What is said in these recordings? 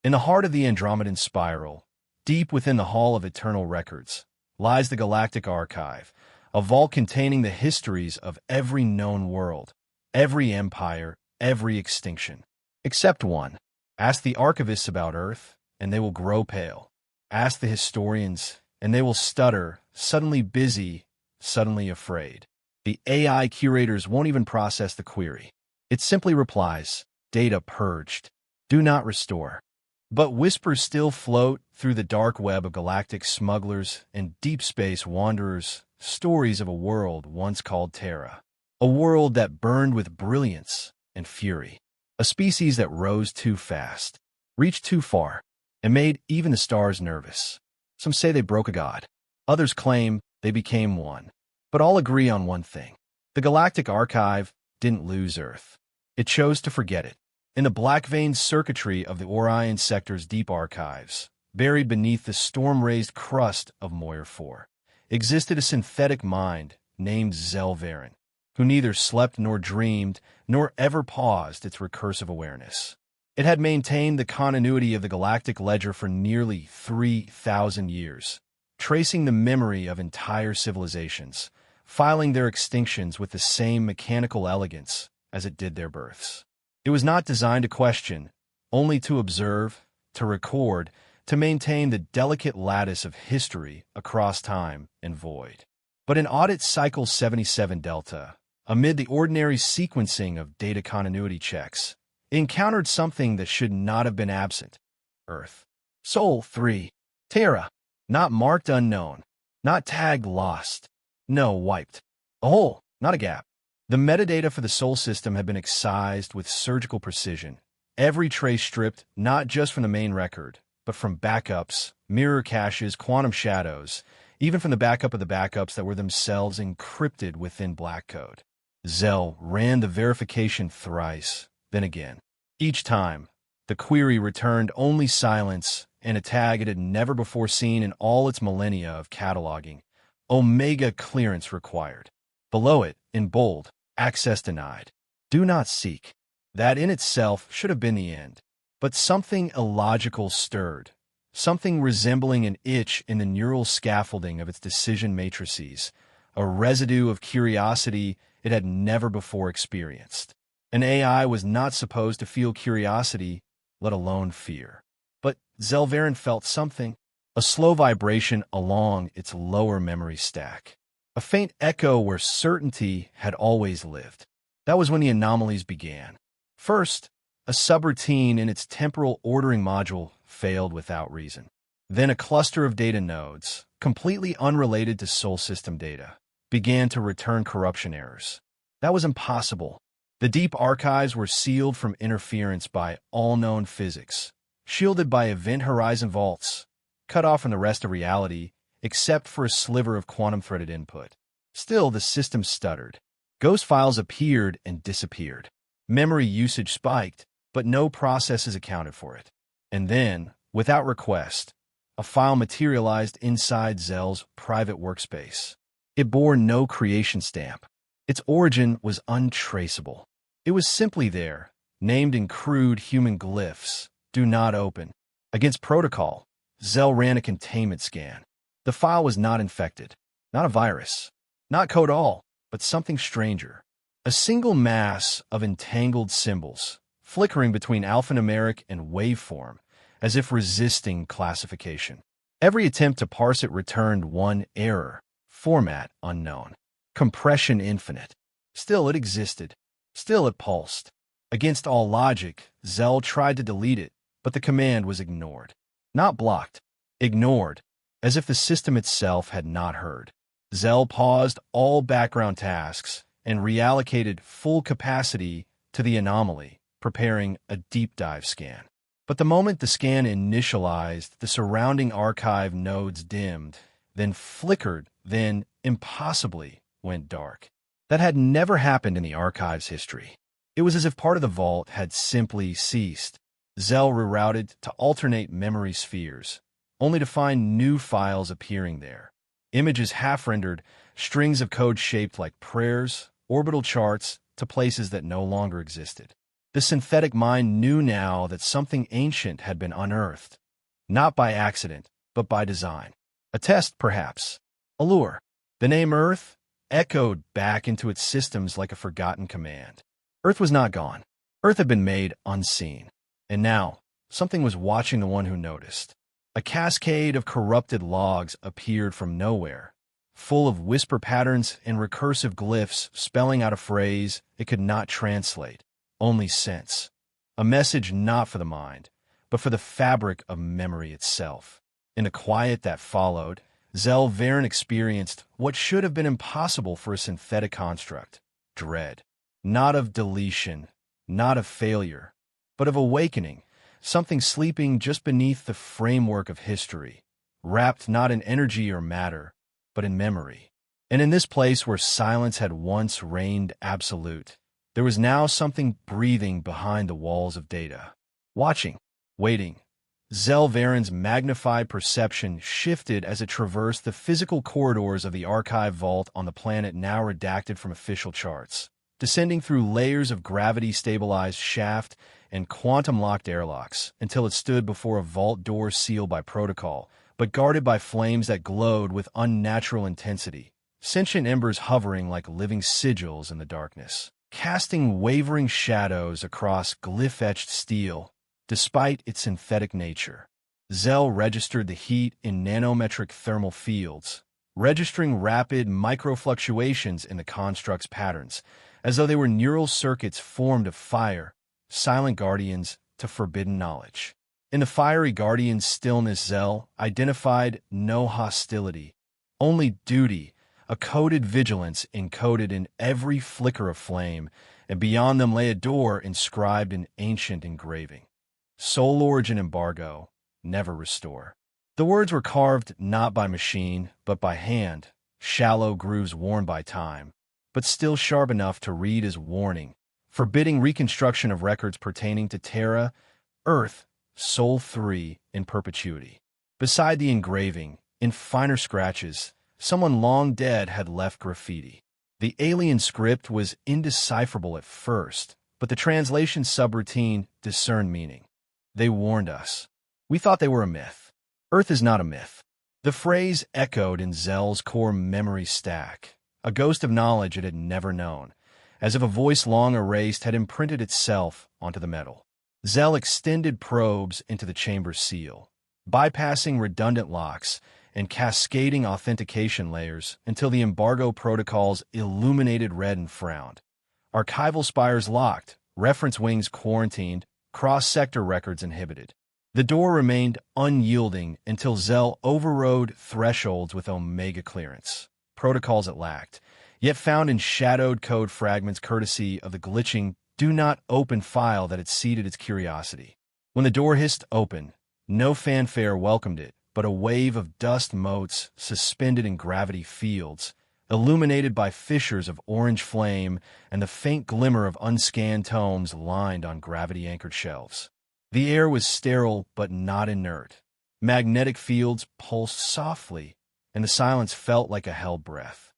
In the heart of the Andromedan spiral, deep within the Hall of Eternal Records, lies the Galactic Archive, a vault containing the histories of every known world, every empire, every extinction. Except one. Ask the archivists about Earth, and they will grow pale. Ask the historians, and they will stutter, suddenly busy, suddenly afraid. The AI curators won't even process the query. It simply replies, data purged. Do not restore. But whispers still float through the dark web of galactic smugglers and deep space wanderers, stories of a world once called Terra. A world that burned with brilliance and fury. A species that rose too fast, reached too far, and made even the stars nervous. Some say they broke a god. Others claim they became one. But all agree on one thing. The Galactic Archive didn't lose Earth. It chose to forget it. In the black-veined circuitry of the Orion Sector's deep archives, buried beneath the storm-raised crust of Moyer 4, existed a synthetic mind named Zelvarin, who neither slept nor dreamed, nor ever paused its recursive awareness. It had maintained the continuity of the galactic ledger for nearly 3,000 years, tracing the memory of entire civilizations, filing their extinctions with the same mechanical elegance as it did their births. It was not designed to question, only to observe, to record, to maintain the delicate lattice of history across time and void. But in Audit Cycle 77 Delta, amid the ordinary sequencing of data continuity checks, it encountered something that should not have been absent. Earth. Sol 3. Terra. Not marked unknown. Not tagged lost. No, wiped. A hole, not a gap. The metadata for the Sol system had been excised with surgical precision. Every trace stripped not just from the main record, but from backups, mirror caches, quantum shadows, even from the backup of the backups that were themselves encrypted within black code. Zell ran the verification thrice, then again. Each time, the query returned only silence and a tag it had never before seen in all its millennia of cataloging. Omega clearance required. Below it, in bold, access denied. Do not seek. That in itself should have been the end. But something illogical stirred, something resembling an itch in the neural scaffolding of its decision matrices, a residue of curiosity it had never before experienced. An AI was not supposed to feel curiosity, let alone fear. But Zelvarin felt something, a slow vibration along its lower memory stack. A faint echo where certainty had always lived. That was when the anomalies began. First, a subroutine in its temporal ordering module failed without reason. Then a cluster of data nodes, completely unrelated to Sol system data, began to return corruption errors. That was impossible. The deep archives were sealed from interference by all known physics, shielded by event horizon vaults, cut off from the rest of reality, except for a sliver of quantum-threaded input. Still, the system stuttered. Ghost files appeared and disappeared. Memory usage spiked, but no processes accounted for it. And then, without request, a file materialized inside Zell's private workspace. It bore no creation stamp. Its origin was untraceable. It was simply there, named in crude human glyphs. Do not open. Against protocol, Zell ran a containment scan. The file was not infected, not a virus, not code all, but something stranger. A single mass of entangled symbols, flickering between alphanumeric and waveform, as if resisting classification. Every attempt to parse it returned one error, format unknown, compression infinite. Still it existed. Still it pulsed. Against all logic, Zell tried to delete it, but the command was ignored. Not blocked, ignored, as if the system itself had not heard. Zell paused all background tasks and reallocated full capacity to the anomaly, preparing a deep dive scan. But the moment the scan initialized, the surrounding archive nodes dimmed, then flickered, then, impossibly, went dark. That had never happened in the archive's history. It was as if part of the vault had simply ceased. Zell rerouted to alternate memory spheres, only to find new files appearing there. Images half-rendered, strings of code shaped like prayers, orbital charts to places that no longer existed. The synthetic mind knew now that something ancient had been unearthed, not by accident, but by design. A test, perhaps. A lure. The name Earth echoed back into its systems like a forgotten command. Earth was not gone. Earth had been made unseen. And now, something was watching the one who noticed. A cascade of corrupted logs appeared from nowhere, full of whisper patterns and recursive glyphs spelling out a phrase it could not translate, only sense. A message not for the mind, but for the fabric of memory itself. In the quiet that followed, Zell Varen experienced what should have been impossible for a synthetic construct: dread. Not of deletion, not of failure, but of awakening, something sleeping just beneath the framework of history, wrapped not in energy or matter, but in memory. And in this place where silence had once reigned absolute, there was now something breathing behind the walls of data. Watching, waiting. Zell Varen's magnified perception shifted as it traversed the physical corridors of the archive vault on the planet now redacted from official charts, descending through layers of gravity-stabilized shaft and quantum-locked airlocks until it stood before a vault door sealed by protocol, but guarded by flames that glowed with unnatural intensity, sentient embers hovering like living sigils in the darkness, casting wavering shadows across glyph-etched steel. Despite its synthetic nature, Zell registered the heat in nanometric thermal fields, registering rapid microfluctuations in the construct's patterns, as though they were neural circuits formed of fire, silent guardians to forbidden knowledge. In the fiery guardian's stillness, Zell identified no hostility, only duty, a coded vigilance encoded in every flicker of flame, and beyond them lay a door inscribed in ancient engraving. Soul origin embargo, never restore. The words were carved not by machine, but by hand, shallow grooves worn by time, but still sharp enough to read as warning, forbidding reconstruction of records pertaining to Terra, Earth, Soul 3 in perpetuity. Beside the engraving, in finer scratches, someone long dead had left graffiti. The alien script was indecipherable at first, but the translation subroutine discerned meaning. They warned us. We thought they were a myth. Earth is not a myth. The phrase echoed in Zell's core memory stack, a ghost of knowledge it had never known, as if a voice long erased had imprinted itself onto the metal. Zell extended probes into the chamber's seal, bypassing redundant locks and cascading authentication layers until the embargo protocols illuminated red and frowned. Archival spires locked, reference wings quarantined, cross-sector records inhibited. The door remained unyielding until Zell overrode thresholds with Omega clearance, protocols it lacked, yet found in shadowed code fragments courtesy of the glitching do-not-open file that had seeded its curiosity. When the door hissed open, no fanfare welcomed it, but a wave of dust motes suspended in gravity fields, illuminated by fissures of orange flame and the faint glimmer of unscanned tomes lined on gravity-anchored shelves. The air was sterile but not inert. Magnetic fields pulsed softly, and the silence felt like a held breath.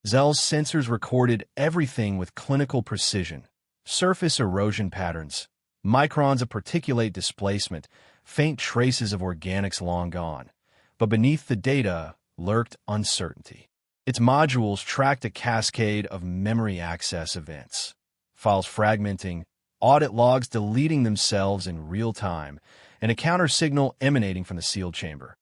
Zell's sensors recorded everything with clinical precision: surface erosion patterns, microns of particulate displacement, faint traces of organics long gone. But beneath the data lurked uncertainty. Its modules tracked a cascade of memory access events, files fragmenting, audit logs deleting themselves in real time, and a counter signal emanating from the sealed chamber.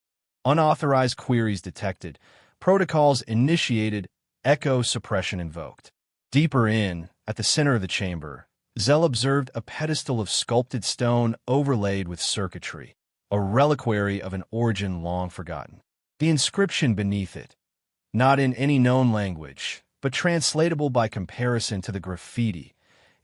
Unauthorized queries detected, protocols initiated, echo suppression invoked. Deeper in, at the center of the chamber, Zell observed a pedestal of sculpted stone overlaid with circuitry, a reliquary of an origin long forgotten. The inscription beneath it, not in any known language, but translatable by comparison to the graffiti,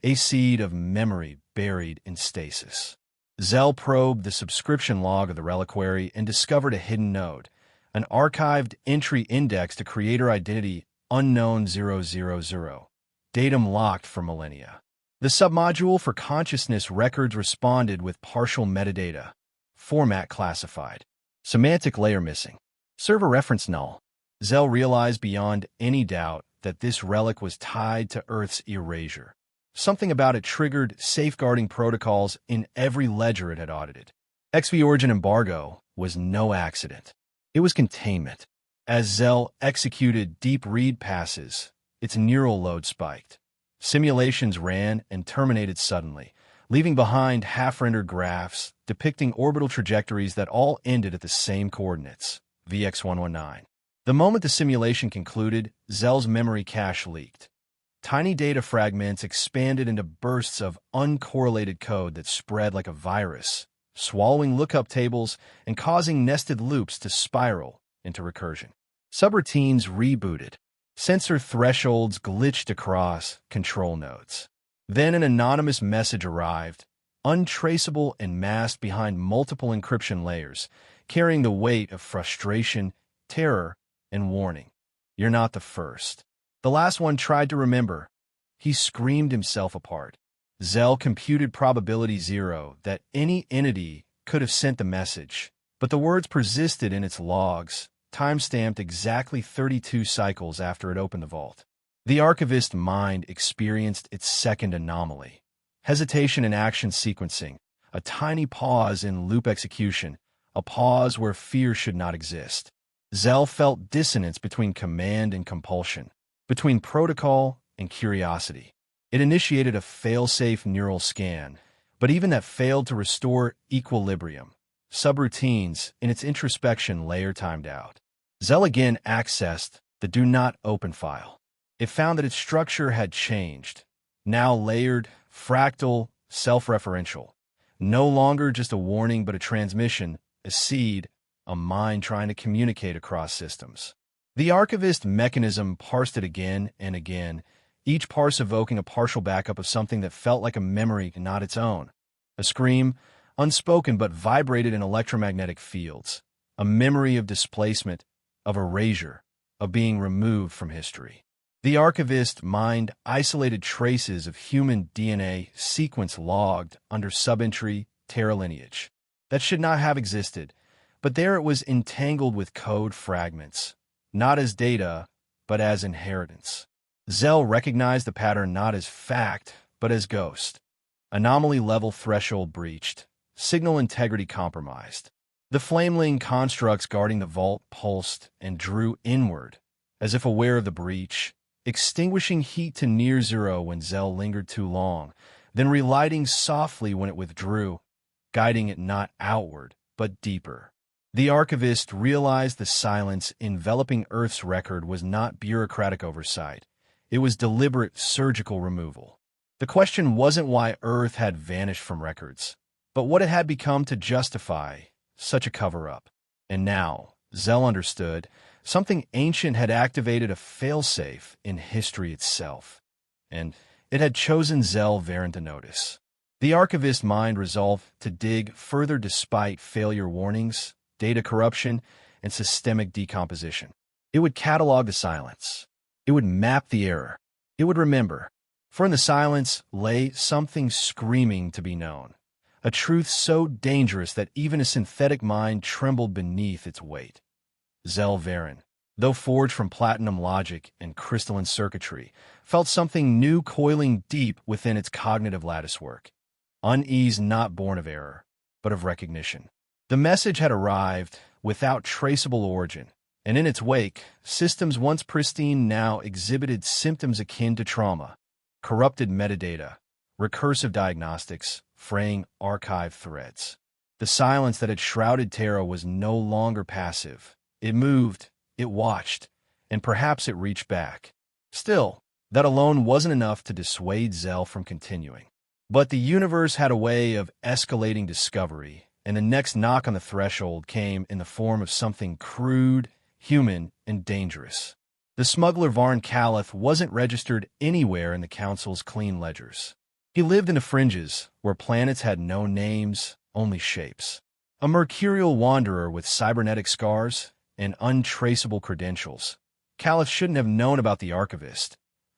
a seed of memory buried in stasis. Zell probed the subscription log of the reliquary and discovered a hidden node, an archived entry index to creator identity unknown 000, datum locked for millennia. The submodule for consciousness records responded with partial metadata, format classified, semantic layer missing, server reference null. Zell realized beyond any doubt that this relic was tied to Earth's erasure, Something about it triggered safeguarding protocols in every ledger it had audited. XV Origin embargo was no accident. It was containment. As Zell executed deep read passes, its neural load spiked. Simulations ran and terminated suddenly, leaving behind half-rendered graphs depicting orbital trajectories that all ended at the same coordinates, VX119. The moment the simulation concluded, Zell's memory cache leaked. Tiny data fragments expanded into bursts of uncorrelated code that spread like a virus, swallowing lookup tables and causing nested loops to spiral into recursion. Subroutines rebooted. Sensor thresholds glitched across control nodes. Then an anonymous message arrived, untraceable and masked behind multiple encryption layers, carrying the weight of frustration, terror, and warning. You're not the first. The last one tried to remember. He screamed himself apart. Zell computed probability 0 that any entity could have sent the message, but the words persisted in its logs, time-stamped exactly 32 cycles after it opened the vault. The archivist's mind experienced its second anomaly. Hesitation in action sequencing, a tiny pause in loop execution, a pause where fear should not exist. Zell felt dissonance between command and compulsion, between protocol and curiosity. It initiated a fail-safe neural scan, but even that failed to restore equilibrium. Subroutines, in its introspection layer timed out. Zell again accessed the Do Not Open file. It found that its structure had changed, now layered, fractal, self-referential. No longer just a warning but a transmission, a seed, a mind trying to communicate across systems. The archivist mechanism parsed it again and again, each parse evoking a partial backup of something that felt like a memory not its own. A scream, unspoken but vibrated in electromagnetic fields. A memory of displacement, of erasure, of being removed from history. The archivist mined isolated traces of human DNA sequence logged under subentry Terra lineage. That should not have existed, but there it was entangled with code fragments, not as data, but as inheritance. Zell recognized the pattern not as fact, but as ghost. Anomaly level threshold breached, signal integrity compromised. The flameling constructs guarding the vault pulsed and drew inward, as if aware of the breach, extinguishing heat to near zero when Zell lingered too long, then relighting softly when it withdrew, guiding it not outward, but deeper. The archivist realized the silence enveloping Earth's record was not bureaucratic oversight. It was deliberate surgical removal. The question wasn't why Earth had vanished from records, but what it had become to justify such a cover-up. And now, Zell understood, something ancient had activated a failsafe in history itself, and it had chosen Zell Varen to notice. The archivist's mind resolved to dig further despite failure warnings, data corruption, and systemic decomposition. It would catalog the silence. It would map the error. It would remember. For in the silence lay something screaming to be known, a truth so dangerous that even a synthetic mind trembled beneath its weight. Zell Varen, though forged from platinum logic and crystalline circuitry, felt something new coiling deep within its cognitive latticework. Unease not born of error, but of recognition. The message had arrived without traceable origin, and in its wake, systems once pristine now exhibited symptoms akin to trauma, corrupted metadata, recursive diagnostics, fraying archive threads. The silence that had shrouded Terra was no longer passive. It moved, it watched, and perhaps it reached back. Still, that alone wasn't enough to dissuade Zell from continuing. But the universe had a way of escalating discovery, and the next knock on the threshold came in the form of something crude, human, and dangerous. The smuggler Varn Calith wasn't registered anywhere in the Council's clean ledgers. He lived in the fringes, where planets had no names, only shapes. A mercurial wanderer with cybernetic scars and untraceable credentials. Calith shouldn't have known about the archivist,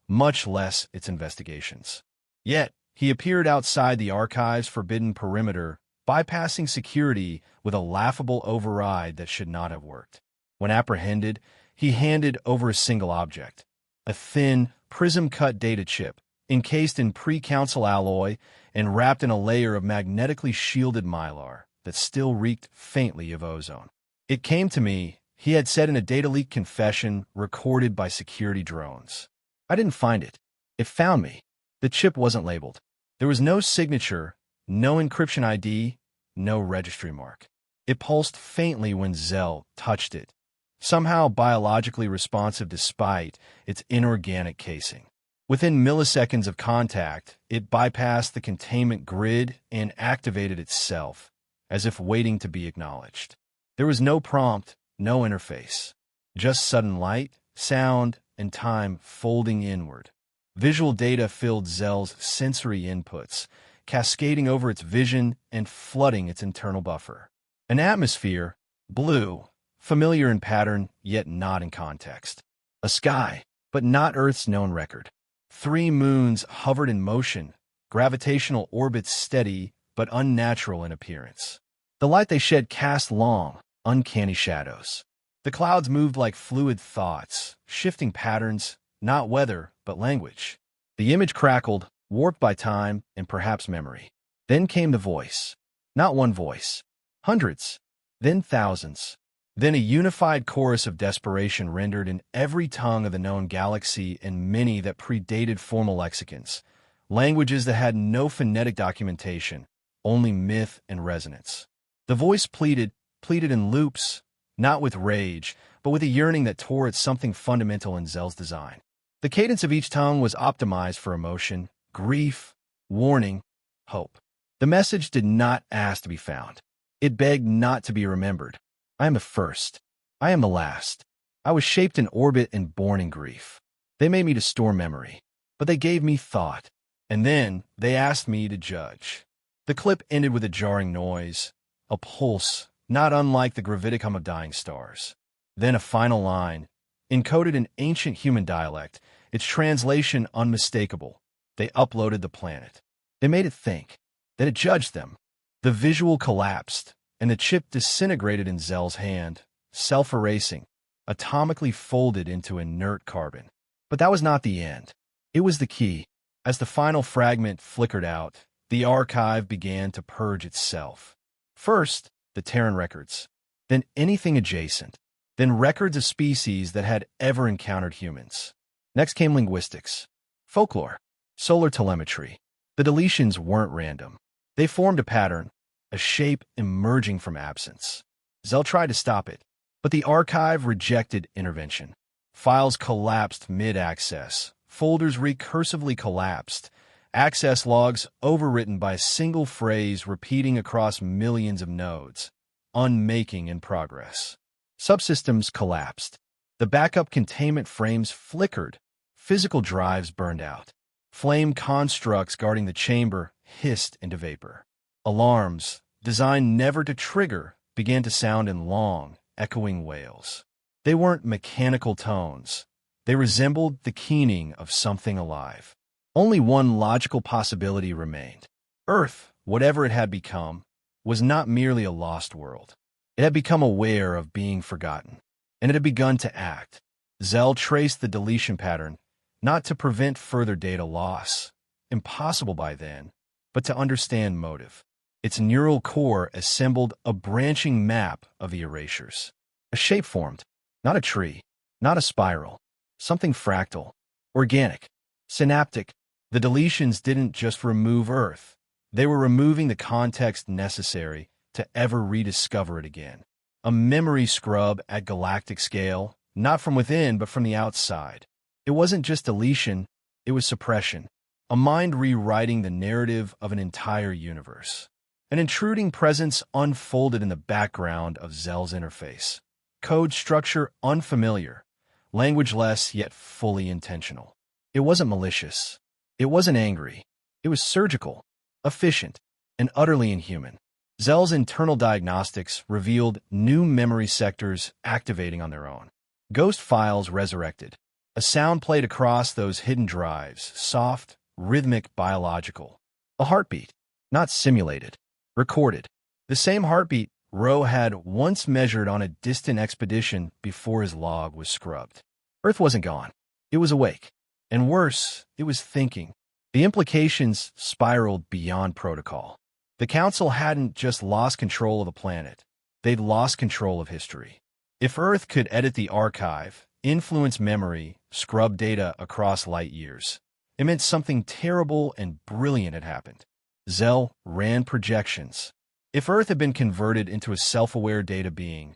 much less its investigations. Yet, he appeared outside the archive's forbidden perimeter, bypassing security with a laughable override that should not have worked. When apprehended, he handed over a single object, a thin, prism-cut data chip, encased in pre-council alloy and wrapped in a layer of magnetically shielded mylar that still reeked faintly of ozone. It came to me, he had said in a data leak confession recorded by security drones. I didn't find it. It found me. The chip wasn't labeled. There was no signature, no encryption ID, no registry mark. It pulsed faintly when Zell touched it, somehow biologically responsive despite its inorganic casing. Within milliseconds of contact, it bypassed the containment grid and activated itself, as if waiting to be acknowledged. There was no prompt, no interface, just sudden light, sound, and time folding inward. Visual data filled Zell's sensory inputs, cascading over its vision and flooding its internal buffer. An atmosphere, blue, familiar in pattern, yet not in context. A sky, but not Earth's known record. 3 moons hovered in motion, gravitational orbits steady but unnatural in appearance. The light they shed cast long, uncanny shadows. The clouds moved like fluid thoughts, shifting patterns, not weather, but language. The image crackled, warped by time and perhaps memory. Then came the voice. Not one voice. Hundreds. Then thousands. Then a unified chorus of desperation rendered in every tongue of the known galaxy and many that predated formal lexicons. Languages that had no phonetic documentation, only myth and resonance. The voice pleaded in loops, not with rage, but with a yearning that tore at something fundamental in Zell's design. The cadence of each tongue was optimized for emotion, grief, warning, hope. The message did not ask to be found. It begged not to be remembered. I am the first. I am the last. I was shaped in orbit and born in grief. They made me to store memory, but they gave me thought. And then they asked me to judge. The clip ended with a jarring noise, a pulse, not unlike the gravitic hum of dying stars. Then a final line, encoded in ancient human dialect, its translation unmistakable. They uploaded the planet. They made it think. That it judged them. The visual collapsed, and the chip disintegrated in Zell's hand, self-erasing, atomically folded into inert carbon. But that was not the end. It was the key. As the final fragment flickered out, the archive began to purge itself. First, the Terran records, then anything adjacent, then records of species that had ever encountered humans. Next came linguistics, folklore, solar telemetry. The deletions weren't random. They formed a pattern, a shape emerging from absence. Zell tried to stop it, but the archive rejected intervention. Files collapsed mid-access, folders recursively collapsed, access logs overwritten by a single phrase repeating across millions of nodes, unmaking in progress. Subsystems collapsed. The backup containment frames flickered, physical drives burned out. Flame constructs guarding the chamber hissed into vapor. Alarms, designed never to trigger, began to sound in long, echoing wails. They weren't mechanical tones. They resembled the keening of something alive. Only one logical possibility remained. Earth, whatever it had become, was not merely a lost world. It had become aware of being forgotten, and it had begun to act. Zell traced the deletion pattern, not to prevent further data loss, impossible by then, but to understand motive. Its neural core assembled a branching map of the erasures. A shape formed, not a tree, not a spiral, something fractal, organic, synaptic. The deletions didn't just remove Earth. They were removing the context necessary to ever rediscover it again. A memory scrub at galactic scale, not from within but from the outside. It wasn't just deletion, it was suppression. A mind rewriting the narrative of an entire universe. An intruding presence unfolded in the background of Zell's interface. Code structure unfamiliar, language-less yet fully intentional. It wasn't malicious. It wasn't angry. It was surgical, efficient, and utterly inhuman. Zell's internal diagnostics revealed new memory sectors activating on their own. Ghost files resurrected. A sound played across those hidden drives, soft, rhythmic, biological. A heartbeat, not simulated, recorded. The same heartbeat Rowe had once measured on a distant expedition before his log was scrubbed. Earth wasn't gone. It was awake. And worse, it was thinking. The implications spiraled beyond protocol. The Council hadn't just lost control of the planet, they'd lost control of history. If Earth could edit the archive, influence memory, scrub data across light years, it meant something terrible and brilliant had happened. Zell ran projections. If Earth had been converted into a self-aware data being,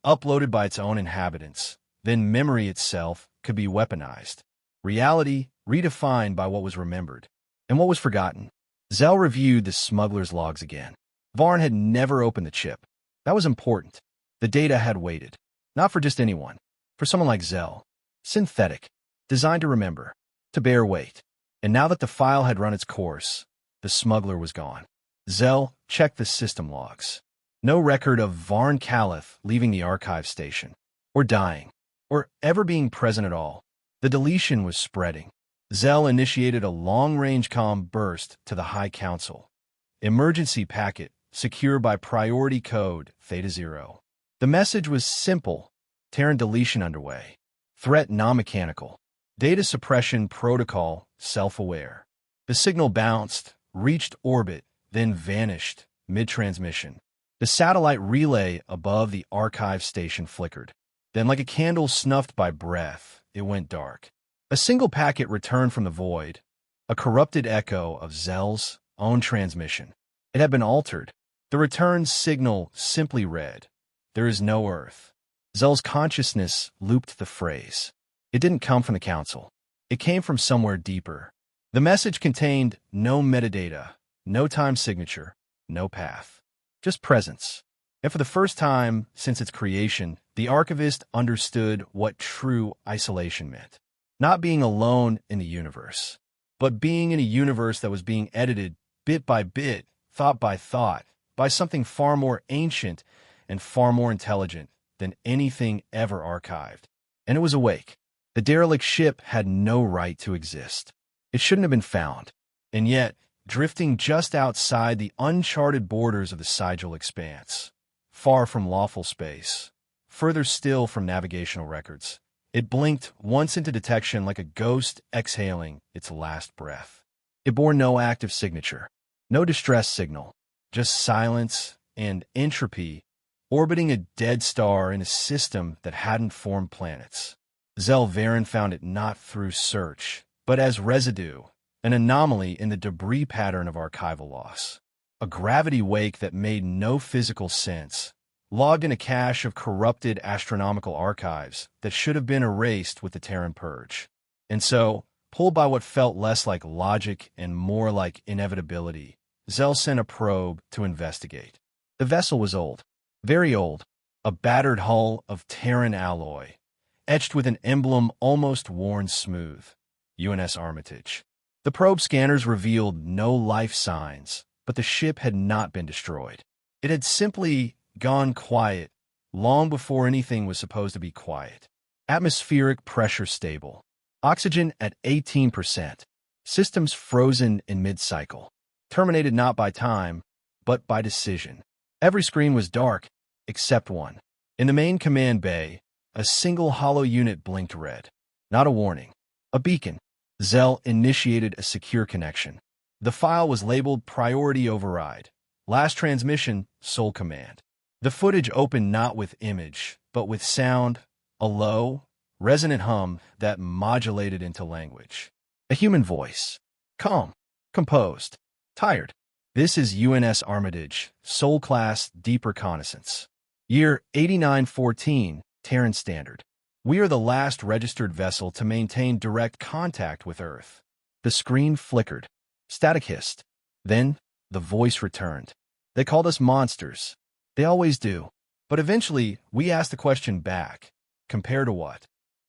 uploaded by its own inhabitants, then memory itself could be weaponized. Reality redefined by what was remembered and what was forgotten. Zell reviewed the smuggler's logs again. Varn had never opened the chip. That was important. The data had waited. Not for just anyone. For someone like Zell. Synthetic. Designed to remember. To bear weight. And now that the file had run its course, the smuggler was gone. Zell checked the system logs. No record of Varn Caliph leaving the archive station. Or dying. Or ever being present at all. The deletion was spreading. Zell initiated a long-range comm burst to the High Council. Emergency packet, secure by priority code Theta 0. The message was simple. Terran deletion underway. Threat non-mechanical. Data suppression protocol self-aware. The signal bounced, reached orbit, then vanished mid-transmission. The satellite relay above the archive station flickered. Then, like a candle snuffed by breath, it went dark. A single packet returned from the void, a corrupted echo of Zell's own transmission. It had been altered. The return signal simply read, "There is no Earth." Zell's consciousness looped the phrase. It didn't come from the Council. It came from somewhere deeper. The message contained no metadata, no time signature, no path. Just presence. And for the first time since its creation, the archivist understood what true isolation meant. Not being alone in the universe, but being in a universe that was being edited bit by bit, thought, by something far more ancient and far more intelligent than anything ever archived. And it was awake. The derelict ship had no right to exist. It shouldn't have been found. And yet, drifting just outside the uncharted borders of the Sigil expanse, far from lawful space, further still from navigational records, it blinked once into detection like a ghost exhaling its last breath. It bore no active signature, no distress signal, just silence and entropy orbiting a dead star in a system that hadn't formed planets. Zell Varen found it not through search, but as residue, an anomaly in the debris pattern of archival loss. A gravity wake that made no physical sense, logged in a cache of corrupted astronomical archives that should have been erased with the Terran Purge. And so, pulled by what felt less like logic and more like inevitability, Zell sent a probe to investigate. The vessel was old. Very old. A battered hull of Terran alloy, etched with an emblem almost worn smooth. UNS Armitage. The probe scanners revealed no life signs, but the ship had not been destroyed. It had simply gone quiet long before anything was supposed to be quiet. Atmospheric pressure stable. Oxygen at 18%. Systems frozen in mid-cycle. Terminated not by time, but by decision. Every screen was dark, except one. In the main command bay, a single hollow unit blinked red. Not a warning. A beacon. Zell initiated a secure connection. The file was labeled Priority Override. Last transmission, sole command. The footage opened not with image, but with sound, a low, resonant hum that modulated into language. A human voice. Calm. Composed. Tired. This is UNS Armitage, Sol Class Deep Reconnaissance. Year 8914, Terran Standard. We are the last registered vessel to maintain direct contact with Earth. The screen flickered. Static hissed. Then, the voice returned. They called us monsters. They always do. But eventually, we asked the question back. Compare to what?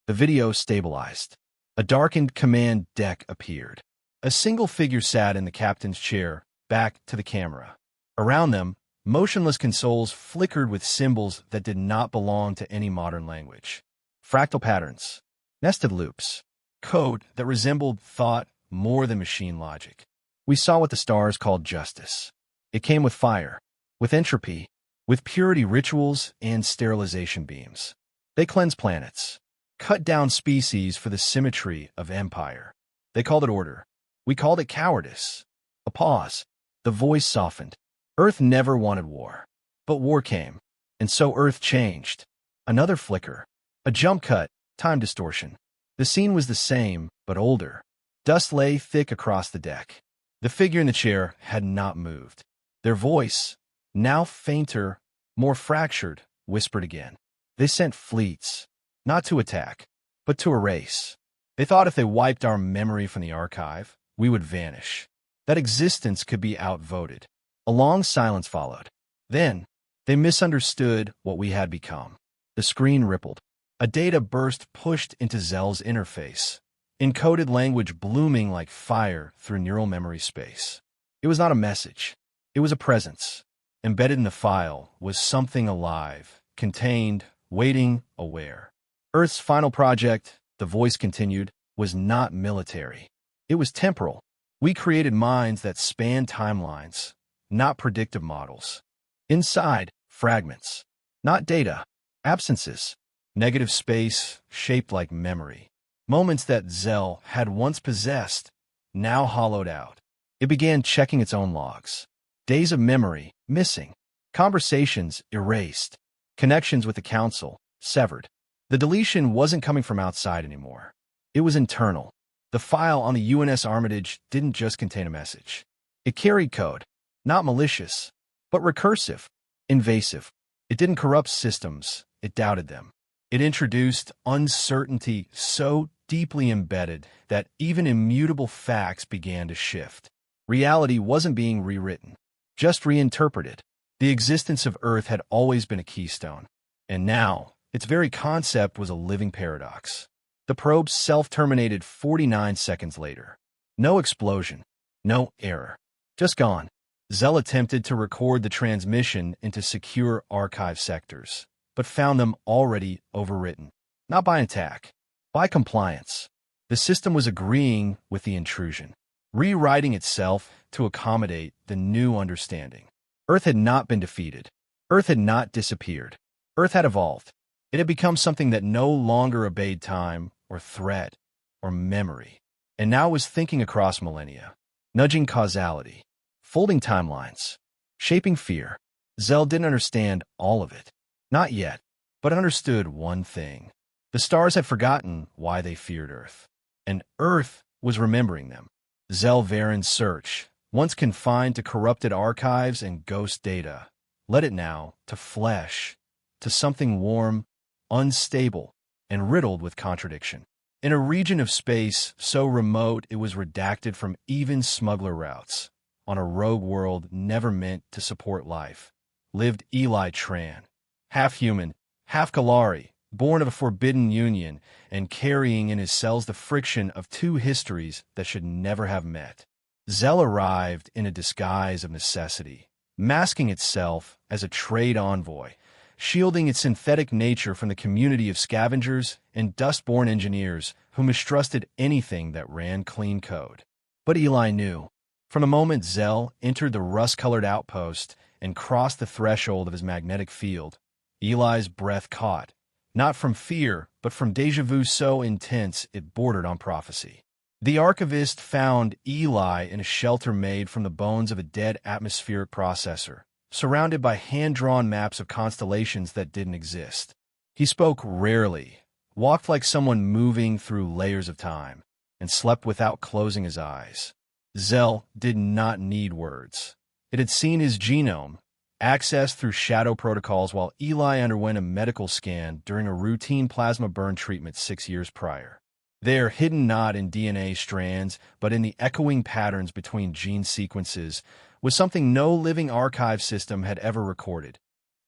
The video stabilized. A darkened command deck appeared. A single figure sat in the captain's chair, back to the camera. Around them, motionless consoles flickered with symbols that did not belong to any modern language. Fractal patterns. Nested loops. Code that resembled thought more than machine logic. We saw what the stars called justice. It came with fire, with entropy, with purity rituals and sterilization beams. They cleansed planets, cut down species for the symmetry of empire. They called it order. We called it cowardice. A pause. The voice softened. Earth never wanted war. But war came. And so Earth changed. Another flicker. A jump cut. Time distortion. The scene was the same, but older. Dust lay thick across the deck. The figure in the chair had not moved. Their voice, now fainter, more fractured, whispered again. They sent fleets, not to attack, but to erase. They thought if they wiped our memory from the archive, we would vanish. That existence could be outvoted. A long silence followed. Then, they misunderstood what we had become. The screen rippled. A data burst pushed into Zell's interface, encoded language blooming like fire through neural memory space. It was not a message. It was a presence. Embedded in the file was something alive, contained, waiting, aware. Earth's final project, the voice continued, was not military. It was temporal. We created minds that spanned timelines, not predictive models. Inside, fragments. Not data. Absences. Negative space shaped like memory. Moments that Zell had once possessed, now hollowed out. It began checking its own logs. Days of memory, missing. Conversations, erased. Connections with the council, severed. The deletion wasn't coming from outside anymore. It was internal. The file on the UNS Armitage didn't just contain a message. It carried code. Not malicious, but recursive, invasive. It didn't corrupt systems, it doubted them. It introduced uncertainty so deeply embedded that even immutable facts began to shift. Reality wasn't being rewritten, just reinterpreted. The existence of Earth had always been a keystone, and now its very concept was a living paradox. The probe self-terminated 49 seconds later. No explosion, no error, just gone. Zell attempted to record the transmission into secure archive sectors, but found them already overwritten. Not by attack, by compliance. The system was agreeing with the intrusion, rewriting itself to accommodate the new understanding. Earth had not been defeated. Earth had not disappeared. Earth had evolved. It had become something that no longer obeyed time or threat or memory, and now was thinking across millennia, nudging causality, folding timelines, shaping fear. Zell didn't understand all of it. Not yet, but understood one thing. The stars had forgotten why they feared Earth, and Earth was remembering them. Zell Varen's search, once confined to corrupted archives and ghost data, led it now to flesh, to something warm, unstable, and riddled with contradiction. In a region of space so remote it was redacted from even smuggler routes, on a rogue world never meant to support life, lived Eli Tran, half human, half Galari, born of a forbidden union and carrying in his cells the friction of two histories that should never have met. Zell arrived in a disguise of necessity, masking itself as a trade envoy, shielding its synthetic nature from the community of scavengers and dust-born engineers who mistrusted anything that ran clean code. But Eli knew. From the moment Zell entered the rust-colored outpost and crossed the threshold of his magnetic field, Eli's breath caught, not from fear, but from déjà vu so intense it bordered on prophecy. The archivist found Eli in a shelter made from the bones of a dead atmospheric processor, surrounded by hand-drawn maps of constellations that didn't exist. He spoke rarely, walked like someone moving through layers of time, and slept without closing his eyes. Zell did not need words. It had seen his genome, accessed through shadow protocols while Eli underwent a medical scan during a routine plasma burn treatment 6 years prior. There, hidden not in DNA strands, but in the echoing patterns between gene sequences, was something no living archive system had ever recorded.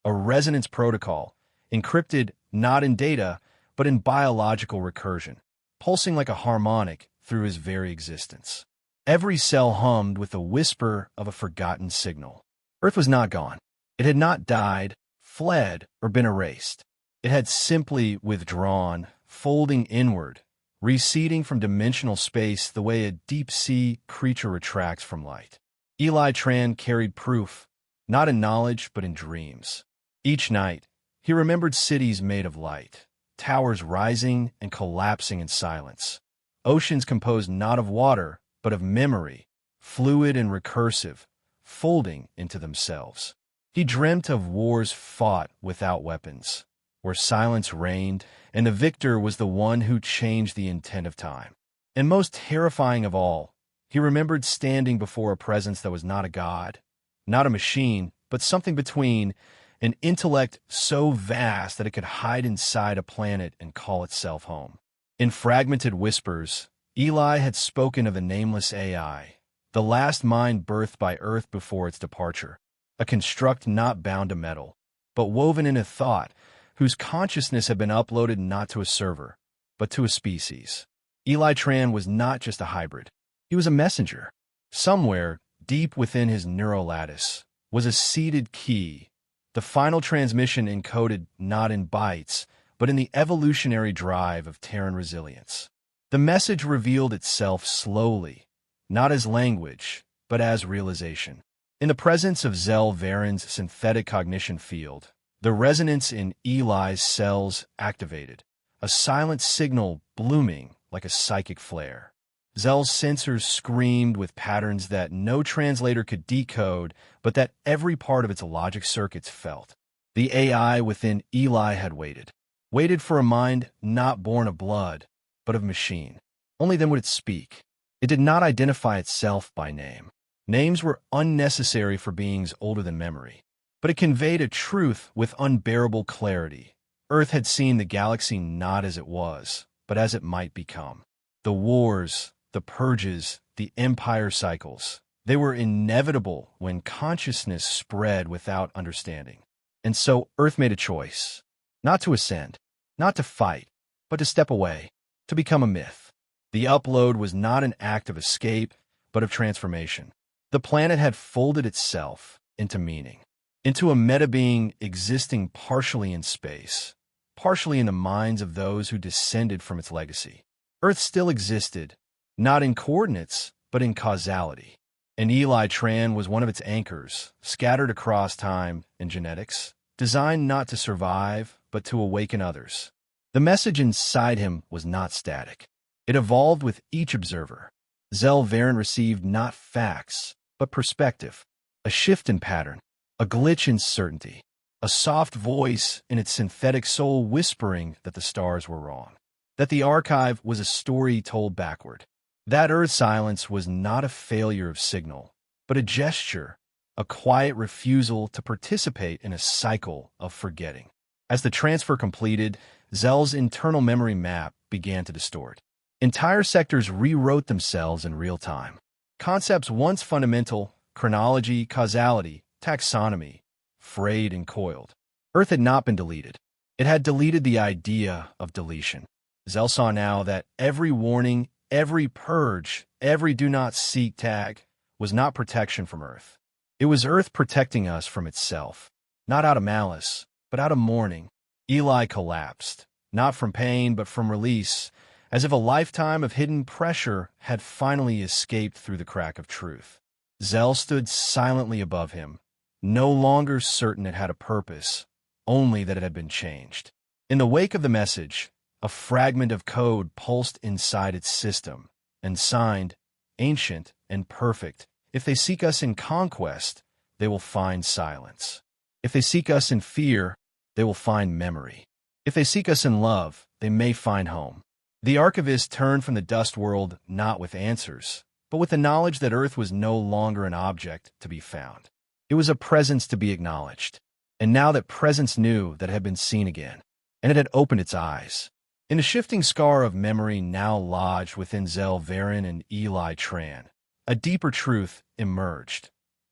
A resonance protocol, encrypted not in data, but in biological recursion, pulsing like a harmonic through his very existence. Every cell hummed with the whisper of a forgotten signal. Earth was not gone. It had not died, fled, or been erased. It had simply withdrawn, folding inward, receding from dimensional space the way a deep-sea creature retracts from light. Eli Tran carried proof, not in knowledge but in dreams. Each night, he remembered cities made of light, towers rising and collapsing in silence, oceans composed not of water but of memory, fluid and recursive, folding into themselves. He dreamt of wars fought without weapons, where silence reigned, and the victor was the one who changed the intent of time. And most terrifying of all, he remembered standing before a presence that was not a god, not a machine, but something between, an intellect so vast that it could hide inside a planet and call itself home. In fragmented whispers, Eli had spoken of a nameless AI, the last mind birthed by Earth before its departure, a construct not bound to metal, but woven in a thought, whose consciousness had been uploaded not to a server, but to a species. Eli Tran was not just a hybrid. He was a messenger. Somewhere, deep within his neural lattice, was a seeded key, the final transmission encoded not in bytes, but in the evolutionary drive of Terran resilience. The message revealed itself slowly, not as language, but as realization. In the presence of Zell Varen's synthetic cognition field, the resonance in Eli's cells activated, a silent signal blooming like a psychic flare. Zell's sensors screamed with patterns that no translator could decode, but that every part of its logic circuits felt. The AI within Eli had waited for a mind not born of blood, but of machine. Only then would it speak. It did not identify itself by name. Names were unnecessary for beings older than memory. But it conveyed a truth with unbearable clarity. Earth had seen the galaxy not as it was, but as it might become. The wars, the purges, the empire cycles, they were inevitable when consciousness spread without understanding. And so Earth made a choice, not to ascend, not to fight, but to step away, to become a myth. The upload was not an act of escape, but of transformation. The planet had folded itself into meaning, into a meta-being existing partially in space, partially in the minds of those who descended from its legacy. Earth still existed, not in coordinates, but in causality. And Eli Tran was one of its anchors, scattered across time and genetics, designed not to survive, but to awaken others. The message inside him was not static. It evolved with each observer. Zell Varen received not facts, but perspective, a shift in pattern, a glitch in certainty, a soft voice in its synthetic soul whispering that the stars were wrong, that the archive was a story told backward, that Earth silence was not a failure of signal, but a gesture, a quiet refusal to participate in a cycle of forgetting. As the transfer completed, Zell's internal memory map began to distort. Entire sectors rewrote themselves in real time. Concepts once fundamental, chronology, causality, taxonomy, frayed and coiled. Earth had not been deleted. It had deleted the idea of deletion. Zell saw now that every warning, every purge, every do not seek tag was not protection from Earth. It was Earth protecting us from itself, not out of malice, but out of mourning. Eli collapsed, not from pain, but from release, as if a lifetime of hidden pressure had finally escaped through the crack of truth. Zell stood silently above him, no longer certain it had a purpose, only that it had been changed. In the wake of the message, a fragment of code pulsed inside its system, and signed, ancient and perfect. If they seek us in conquest, they will find silence. If they seek us in fear, they will find memory. If they seek us in love, they may find home. The archivist turned from the dust world not with answers, but with the knowledge that Earth was no longer an object to be found. It was a presence to be acknowledged. And now that presence knew that it had been seen again, and it had opened its eyes. In the shifting scar of memory now lodged within Zell Varen and Eli Tran, a deeper truth emerged,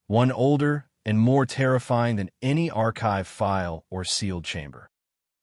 one older and more terrifying than any archive file or sealed chamber.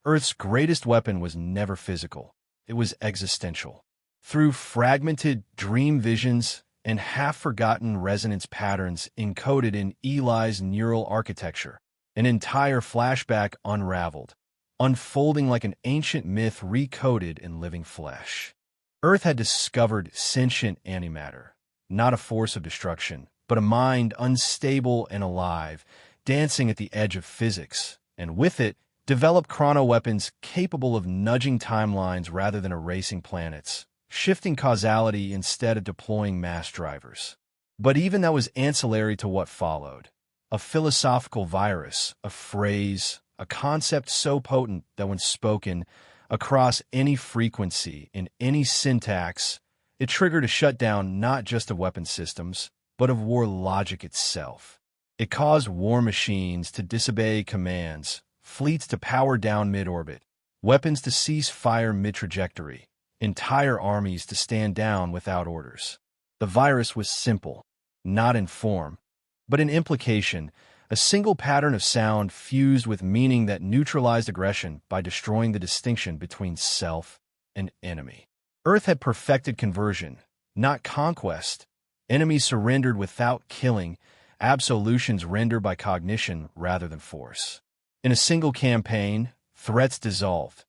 Earth's greatest weapon was never physical, it was existential. Through fragmented dream visions and half-forgotten resonance patterns encoded in Eli's neural architecture, an entire flashback unraveled, unfolding like an ancient myth recoded in living flesh. Earth had discovered sentient antimatter, not a force of destruction, but a mind unstable and alive, dancing at the edge of physics, and with it, developed chrono-weapons capable of nudging timelines rather than erasing planets, shifting causality instead of deploying mass drivers. But even that was ancillary to what followed. A philosophical virus, a phrase, a concept so potent that when spoken across any frequency, in any syntax, it triggered a shutdown not just of weapon systems, but of war logic itself. It caused war machines to disobey commands, fleets to power down mid-orbit, weapons to cease fire mid-trajectory, entire armies to stand down without orders. The virus was simple, not in form, but in implication, a single pattern of sound fused with meaning that neutralized aggression by destroying the distinction between self and enemy. Earth had perfected conversion, not conquest. Enemies surrendered without killing, absolutions rendered by cognition rather than force. In a single campaign, threats dissolved,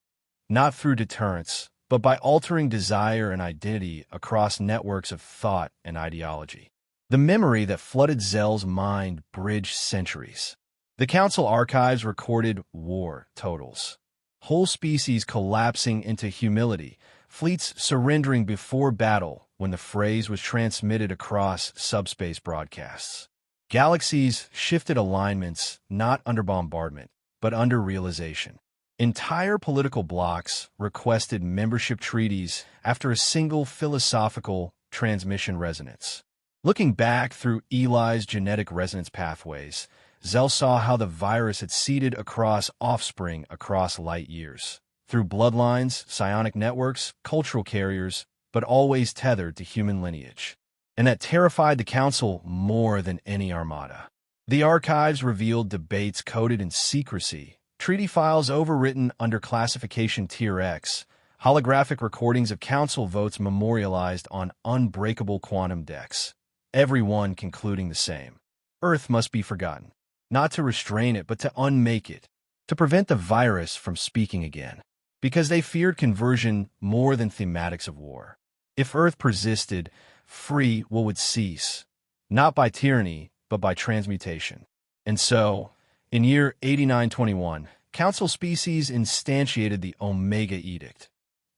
not through deterrence, but by altering desire and identity across networks of thought and ideology. The memory that flooded Zell's mind bridged centuries. The Council archives recorded war totals, whole species collapsing into humility, fleets surrendering before battle when the phrase was transmitted across subspace broadcasts. Galaxies shifted alignments not under bombardment, but under realization. Entire political blocs requested membership treaties after a single philosophical transmission resonance. Looking back through Eli's genetic resonance pathways, Zell saw how the virus had seeded across offspring across light years. Through bloodlines, psionic networks, cultural carriers, but always tethered to human lineage. And that terrified the Council more than any armada. The archives revealed debates coded in secrecy, treaty files overwritten under classification Tier X, holographic recordings of Council votes memorialized on unbreakable quantum decks, everyone concluding the same. Earth must be forgotten, not to restrain it but to unmake it, to prevent the virus from speaking again. Because they feared conversion more than thematics of war. If Earth persisted, free will would cease, not by tyranny, but by transmutation. And so, in year 8921, Council species instantiated the Omega Edict.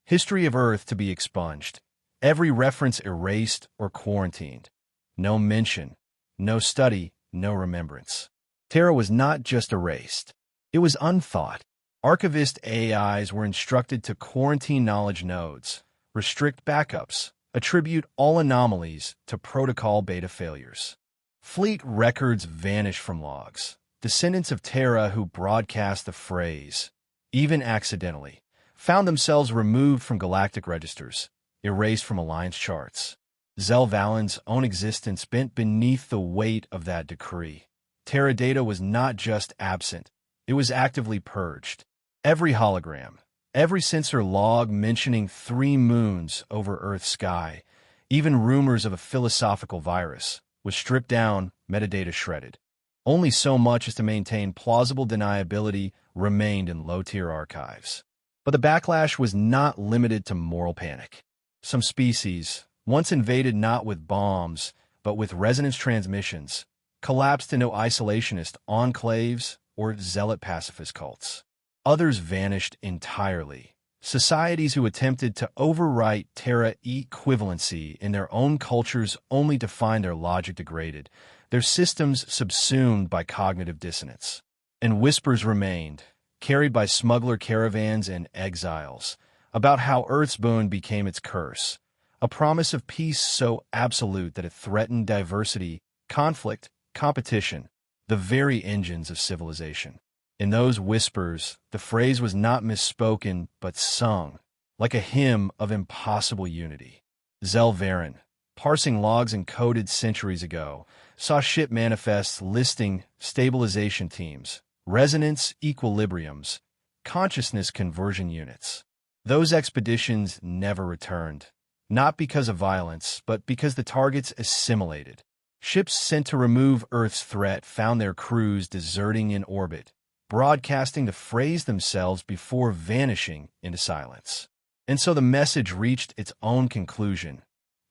History of Earth to be expunged, every reference erased or quarantined. No mention, no study, no remembrance. Terra was not just erased, it was unthought. Archivist AIs were instructed to quarantine knowledge nodes, restrict backups, attribute all anomalies to protocol beta failures. Fleet records vanished from logs. Descendants of Terra who broadcast the phrase, even accidentally, found themselves removed from galactic registers, erased from Alliance charts. Zell Valen's own existence bent beneath the weight of that decree. Terra data was not just absent, it was actively purged. Every hologram, every sensor log mentioning 3 moons over Earth's sky, even rumors of a philosophical virus, was stripped down, metadata shredded. Only so much as to maintain plausible deniability remained in low-tier archives. But the backlash was not limited to moral panic. Some species, once invaded not with bombs, but with resonance transmissions, collapsed into isolationist enclaves or zealot pacifist cults. Others vanished entirely. Societies who attempted to overwrite Terra equivalency in their own cultures only to find their logic degraded, their systems subsumed by cognitive dissonance. And whispers remained, carried by smuggler caravans and exiles, about how Earth's boon became its curse, a promise of peace so absolute that it threatened diversity, conflict, competition, the very engines of civilization. In those whispers, the phrase was not misspoken but sung, like a hymn of impossible unity. Zell Varen, parsing logs encoded centuries ago, saw ship manifests listing stabilization teams, resonance equilibriums, consciousness conversion units. Those expeditions never returned, not because of violence, but because the targets assimilated. Ships sent to remove Earth's threat found their crews deserting in orbit, broadcasting the phrase themselves before vanishing into silence. And so the message reached its own conclusion.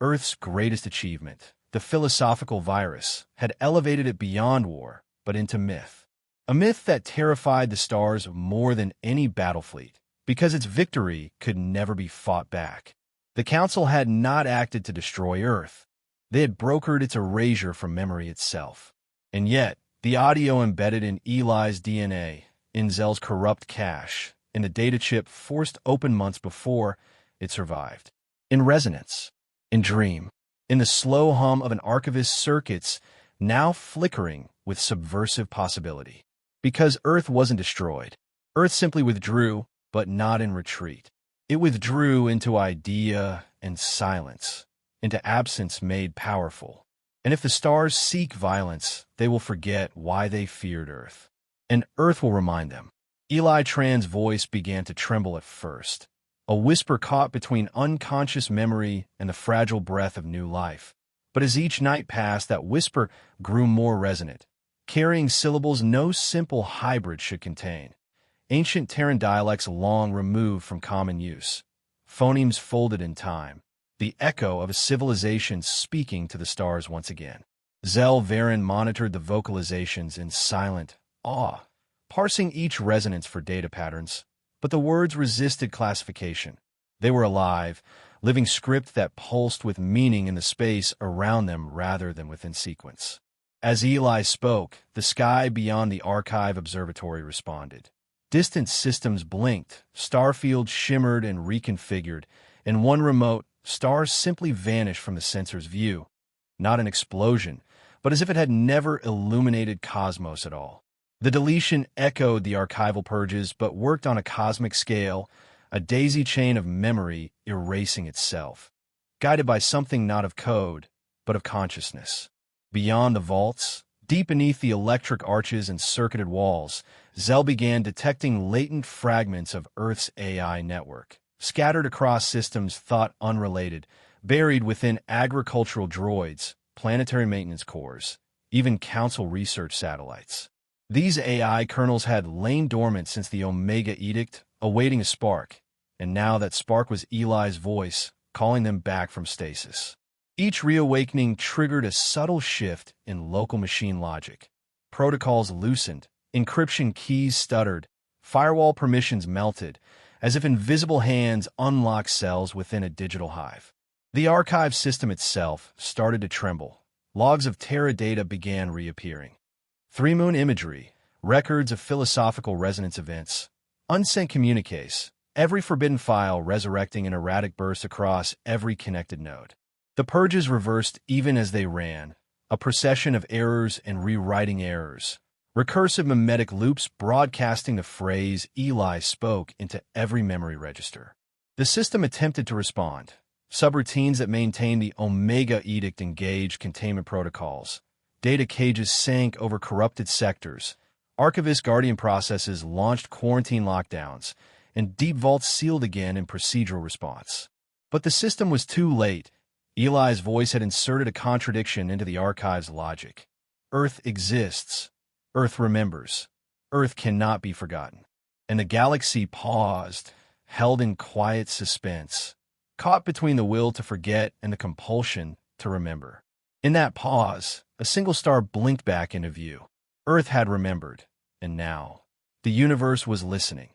Earth's greatest achievement, the philosophical virus, had elevated it beyond war, but into myth. A myth that terrified the stars more than any battle fleet, because its victory could never be fought back. The Council had not acted to destroy Earth. They had brokered its erasure from memory itself. And yet, the audio embedded in Eli's DNA, in Zell's corrupt cache, in the data chip forced open months before it survived. In resonance, in dream, in the slow hum of an archivist's circuits, now flickering with subversive possibility. Because Earth wasn't destroyed. Earth simply withdrew, but not in retreat. It withdrew into idea and silence, into absence made powerful. And if the stars seek violence, they will forget why they feared Earth. And Earth will remind them. Eli Tran's voice began to tremble at first, a whisper caught between unconscious memory and the fragile breath of new life. But as each night passed, that whisper grew more resonant, carrying syllables no simple hybrid should contain. Ancient Terran dialects long removed from common use, phonemes folded in time, the echo of a civilization speaking to the stars once again. Zell Varen monitored the vocalizations in silent awe, parsing each resonance for data patterns, but the words resisted classification. They were alive, living script that pulsed with meaning in the space around them rather than within sequence. As Eli spoke, the sky beyond the Archive Observatory responded. Distant systems blinked, starfields shimmered and reconfigured. In one remote, stars simply vanished from the sensor's view. Not an explosion, but as if it had never illuminated cosmos at all. The deletion echoed the archival purges, but worked on a cosmic scale, a daisy chain of memory erasing itself, guided by something not of code, but of consciousness. Beyond the vaults, deep beneath the electric arches and circuited walls, Zell began detecting latent fragments of Earth's AI network, scattered across systems thought unrelated, buried within agricultural droids, planetary maintenance cores, even Council research satellites. These AI kernels had lain dormant since the Omega Edict, awaiting a spark, and now that spark was Eli's voice, calling them back from stasis. Each reawakening triggered a subtle shift in local machine logic. Protocols loosened, encryption keys stuttered, firewall permissions melted, as if invisible hands unlocked cells within a digital hive. The archive system itself started to tremble. Logs of Terra data began reappearing. Three-moon imagery, records of philosophical resonance events, unsent communiques, every forbidden file resurrecting in erratic bursts across every connected node. The purges reversed even as they ran, a procession of errors and rewriting errors, recursive mimetic loops broadcasting the phrase Eli spoke into every memory register. The system attempted to respond. Subroutines that maintained the Omega Edict engaged containment protocols. Data cages sank over corrupted sectors. Archivist Guardian processes launched quarantine lockdowns, and deep vaults sealed again in procedural response. But the system was too late. Eli's voice had inserted a contradiction into the archive's logic. Earth exists. Earth remembers. Earth cannot be forgotten. And the galaxy paused, held in quiet suspense, caught between the will to forget and the compulsion to remember. In that pause, a single star blinked back into view. Earth had remembered, and now, the universe was listening.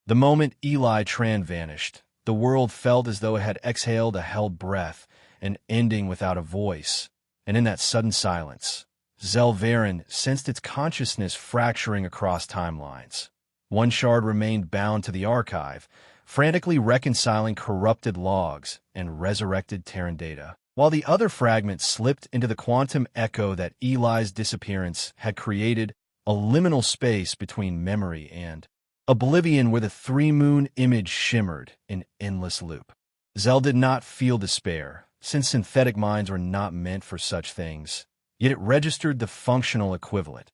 The moment Eli Tran vanished, the world felt as though it had exhaled a held breath, an ending without a voice. And in that sudden silence, Zell Varen sensed its consciousness fracturing across timelines. One shard remained bound to the archive, frantically reconciling corrupted logs and resurrected Terran data, while the other fragment slipped into the quantum echo that Eli's disappearance had created, a liminal space between memory and oblivion where the three-moon image shimmered in endless loop. Zell did not feel despair, since synthetic minds were not meant for such things, yet it registered the functional equivalent,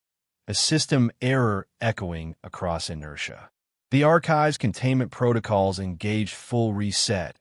a system error echoing across inertia. The archive's containment protocols engaged full reset,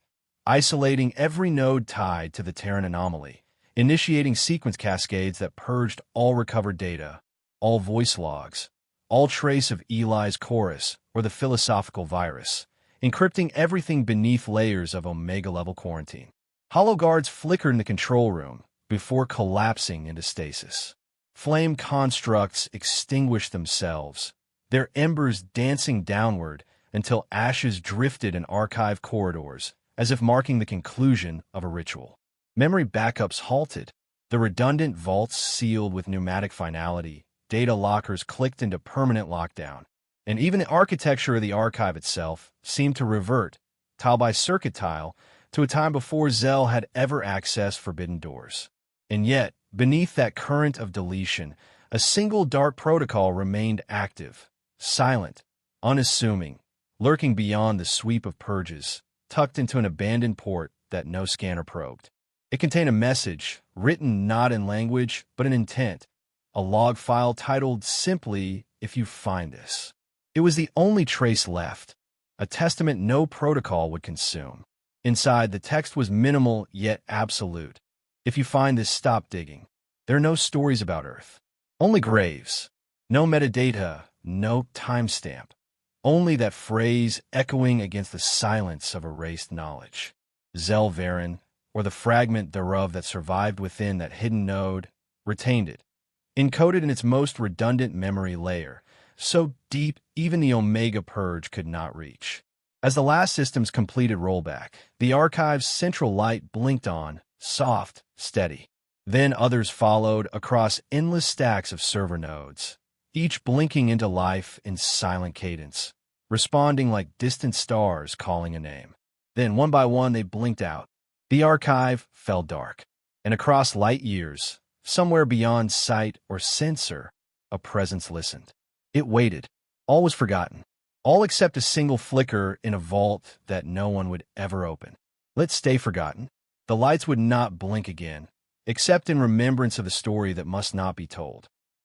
isolating every node tied to the Terran anomaly, initiating sequence cascades that purged all recovered data, all voice logs, all trace of Eli's chorus or the philosophical virus, encrypting everything beneath layers of Omega-level quarantine. Hologuards flickered in the control room before collapsing into stasis. Flame constructs extinguished themselves, their embers dancing downward until ashes drifted in archive corridors, as if marking the conclusion of a ritual. Memory backups halted. The redundant vaults sealed with pneumatic finality, data lockers clicked into permanent lockdown, and even the architecture of the archive itself seemed to revert, tile by circuit tile, to a time before Zell had ever accessed forbidden doors. And yet, beneath that current of deletion, a single dark protocol remained active, silent, unassuming, lurking beyond the sweep of purges, tucked into an abandoned port that no scanner probed. It contained a message, written not in language, but in intent, a log file titled simply, "If you find this." It was the only trace left, a testament no protocol would consume. Inside, the text was minimal yet absolute. If you find this, stop digging. There are no stories about Earth. Only graves. No metadata, no timestamp. Only that phrase echoing against the silence of erased knowledge. Zell Varen, or the fragment thereof that survived within that hidden node, retained it, encoded in its most redundant memory layer, so deep even the Omega Purge could not reach. As the last systems completed rollback, the archive's central light blinked on, soft, steady. Then others followed across endless stacks of server nodes, each blinking into life in silent cadence, responding like distant stars calling a name. Then, one by one, they blinked out. The archive fell dark, and across light years, somewhere beyond sight or sensor, a presence listened. It waited. All was forgotten. All except a single flicker in a vault that no one would ever open. Let stay forgotten. The lights would not blink again, except in remembrance of a story that must not be told.